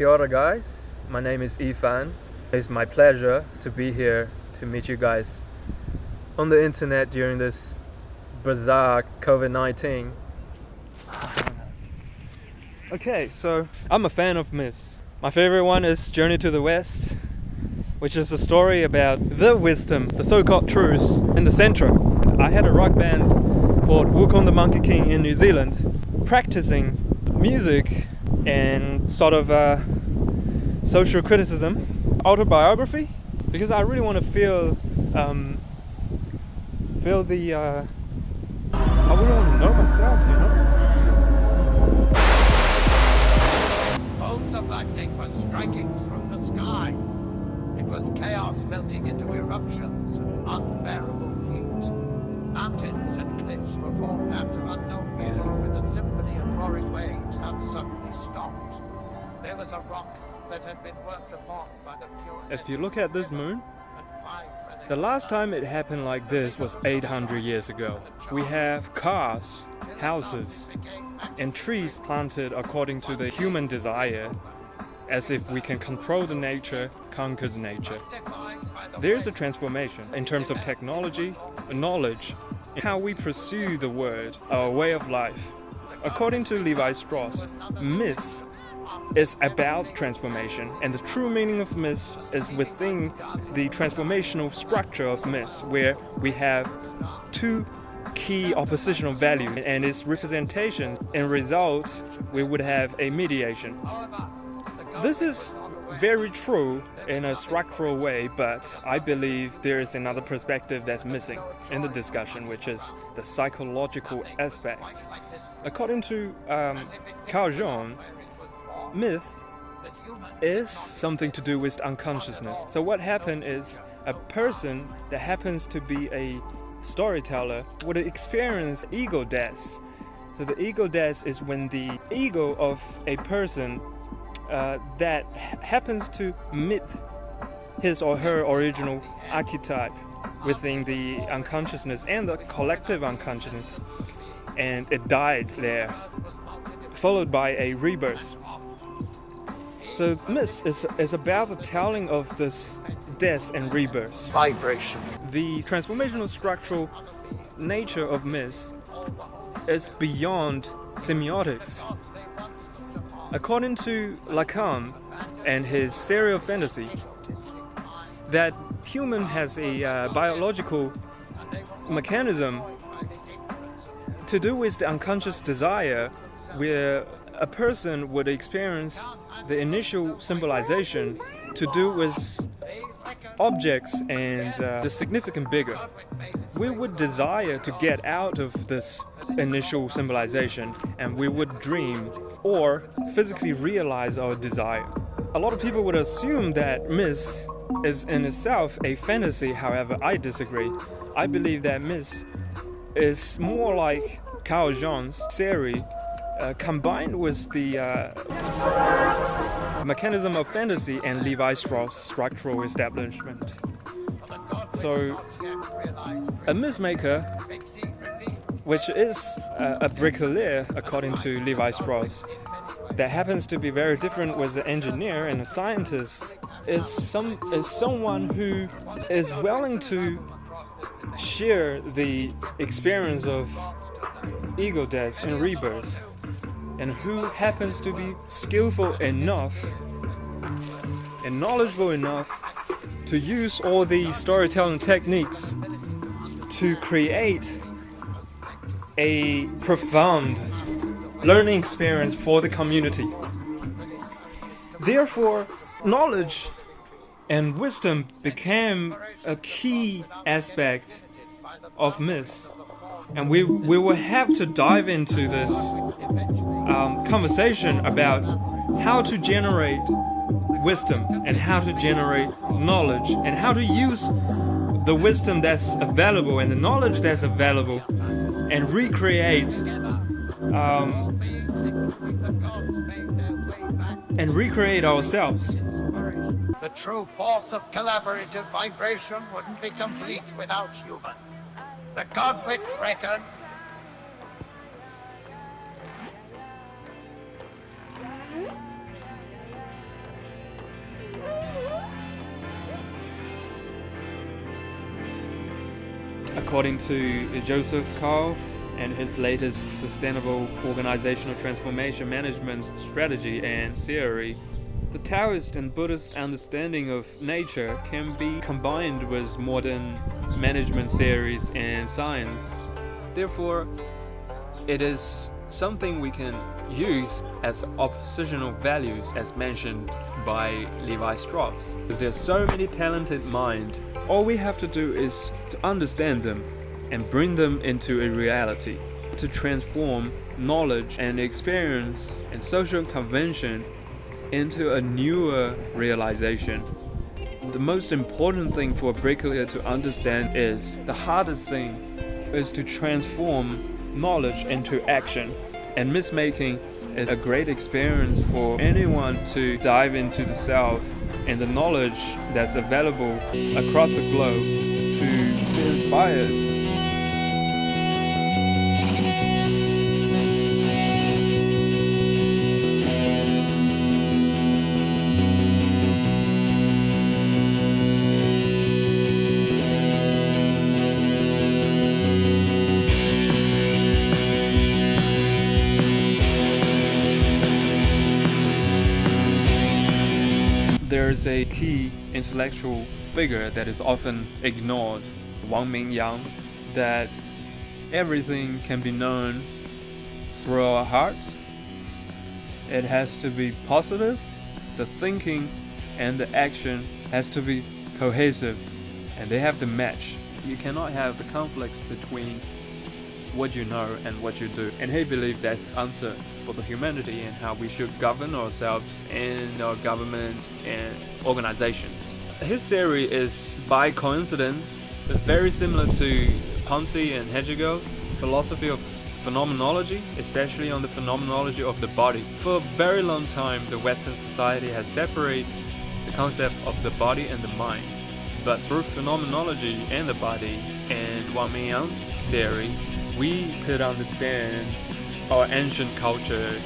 Kia ora guys, my name is Yifan. It's my pleasure to be here to meet you guys on the internet during this bizarre COVID-19. Okay, so I'm a fan of myths. My favorite one is Journey to the West, which is a story about the wisdom, the so-called truths in the centre. I had a rock band called Wukong the Monkey King in New Zealand, practicing music and sort of social criticism, autobiography, because I really want to feel the I really want to know myself, you know. Bolts of lightning were striking through the sky. It was chaos melting into eruptions of unbearable heat. Mountains and cliffs were formed after unknown years when the symphony of roaring waves had suddenly stopped. There was a rock that had been worked upon by the pure. If you look at this moon, the last time it happened like this was 800 years ago. We have cars, houses, and trees planted according to the human desire, as if we can control the nature, conquers nature. There's a transformation in terms of technology, knowledge, and how we pursue the word, our way of life. According to Levi Strauss, myths is about transformation, and the true meaning of myths is within the transformational structure of myths, where we have two key oppositional values and its representation. In results, we would have a mediation. This is very true in a structural way, but I believe there is another perspective that's missing in the discussion, which is the psychological aspect. According to Carl Jung, myth is something to do with unconsciousness. So what happened is a person that happens to be a storyteller would experience ego death. So the ego death is when the ego of a person that happens to meet his or her original archetype within the unconsciousness and the collective unconsciousness, and it died there, followed by a rebirth. So myth is about the telling of this death and rebirth. Vibration. The transformational structural nature of myth is beyond semiotics. According to Lacan and his theory of fantasy, that human has a biological mechanism to do with the unconscious desire, where a person would experience the initial symbolization to do with objects and the significant bigger. We would desire to get out of this initial symbolization, and we would dream or physically realize our desire. A lot of people would assume that myth is in itself a fantasy. However, I disagree. I believe that myth is more like Carl Jung's theory combined with the mechanism of fantasy and Levi Strauss structural establishment. So a myth maker, which is a bricklayer according to Levi Strauss, that happens to be very different with an engineer and a scientist, is someone who is willing to share the experience of ego death and rebirth, and who happens to be skillful enough and knowledgeable enough to use all the storytelling techniques to create a profound learning experience for the community. Therefore, knowledge and wisdom became a key aspect of myth. And we will have to dive into this conversation about how to generate wisdom and how to generate knowledge and how to use the wisdom that's available and the knowledge that's available and recreate ourselves. The true force of collaborative vibration wouldn't be complete without human. The conflict reckoned. According to Joseph Carl and his latest sustainable organizational transformation management strategy and theory, the Taoist and Buddhist understanding of nature can be combined with modern management theories and science. Therefore, it is something we can use as oppositional values as mentioned by Levi Strauss. Because there's so many talented minds, all we have to do is to understand them and bring them into a reality, to transform knowledge and experience and social convention into a newer realization. The most important thing for a bricklayer to understand is the hardest thing is to transform knowledge into action. And myth-making is a great experience for anyone to dive into the self and the knowledge that's available across the globe to be inspired. There is a key intellectual figure that is often ignored, Wang Mingyang, that everything can be known through our hearts. It has to be positive, the thinking and the action has to be cohesive, and they have to match. You cannot have the conflicts between what you know and what you do. And he believed that's the answer for the humanity and how we should govern ourselves and our government and organizations. His theory is, by coincidence, very similar to Ponti and Heidegger's philosophy of phenomenology, especially on the phenomenology of the body. For a very long time, the Western society has separated the concept of the body and the mind. But through phenomenology and the body and Wang Mingyang's theory, we could understand our ancient cultures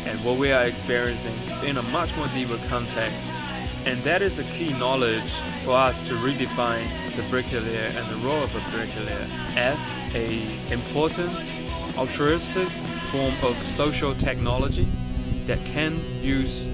and what we are experiencing in a much more deeper context. And that is a key knowledge for us to redefine the bricklayer and the role of a bricklayer as an important, altruistic form of social technology that can use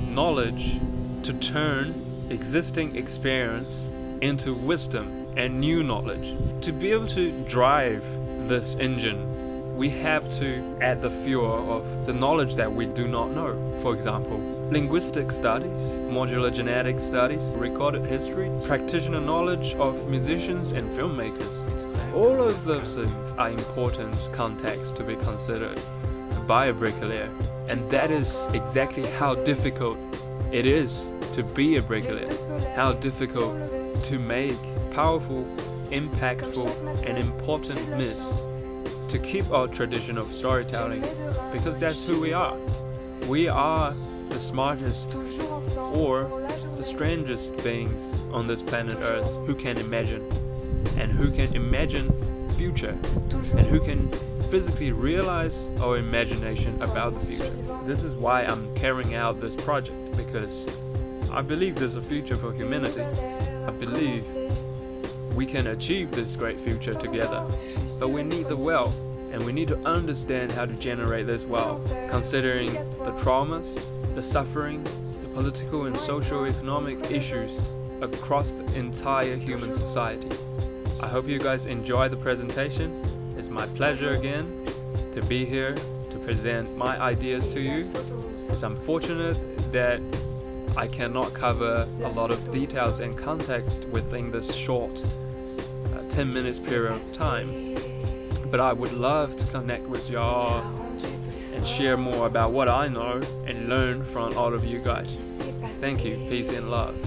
knowledge to turn existing experience into wisdom and new knowledge. To be able to drive this engine, we have to add the fuel of the knowledge that we do not know. For example, linguistic studies, modular genetic studies, recorded history, practitioner knowledge of musicians and filmmakers. All of those things are important contexts to be considered by a bricklayer. And that is exactly how difficult it is to be a bricklayer. How difficult to make powerful, impactful and important myths, to keep our tradition of storytelling, because that's who we are. We are the smartest or the strangest beings on this planet Earth who can imagine, and who can imagine future, and who can physically realize our imagination about the future. This is why I'm carrying out this project, because I believe there's a future for humanity. I believe we can achieve this great future together, but we need the wealth, and we need to understand how to generate this wealth, considering the traumas, the suffering, the political and socio-economic issues across the entire human society. I hope you guys enjoy the presentation. It's my pleasure again to be here to present my ideas to you. It's unfortunate that I cannot cover a lot of details and context within this short 10 minutes period of time, but I would love to connect with y'all and share more about what I know and learn from all of you guys. Thank you, peace and love.